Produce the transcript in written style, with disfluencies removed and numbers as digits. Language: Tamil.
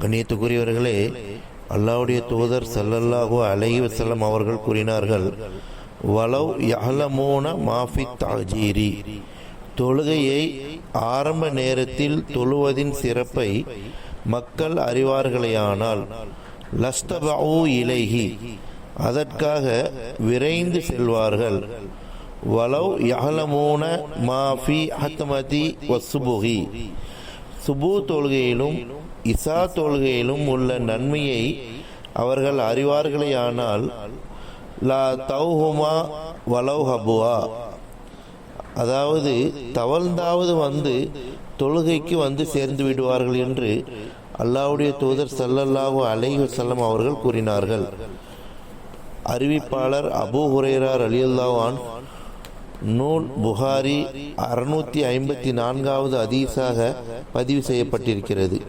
கண்ணியத்துக்குரியவர்களே, அல்லாஹ்வுடைய தூதர் ஸல்லல்லாஹு அலைஹி வஸல்லம் அவர்கள் கூறினார்கள், வலவ் யஅலமூன மாஃபி தஅஜீரி, தொழுகையை ஆரம்ப நேரத்தில் தொழுவதின் சிறப்பை மக்கள் அறிவார்களேயானால் லஸ்தபஉ இலைஹி, அதற்காக விரைந்து செல்வார்கள். வலவ் யஅலமூன மாஃபி ஹத்மதி வஸ்ஸுபுஹி, சுபு தொழுகையிலும் இசா தொழுகையிலும் உள்ள நன்மையை அவர்கள் அறிவார்களேயானால் லா தௌஹுமா வலவ் ஹபுவா, அதாவது தவழ்ந்தாவது வந்து தொழுகைக்கு வந்து சேர்ந்து விடுவார்கள் என்று அல்லாஹ்வுடைய தூதர் ஸல்லல்லாஹு அலைஹி வஸல்லம் அவர்கள் கூறினார்கள். அறிவிப்பாளர் அபூ ஹுரைரா ரலியல்லாஹு அன்ஹு, நூல் புகாரி 654வது ஹதீஸாக பதிவு செய்யப்பட்டிருக்கிறது.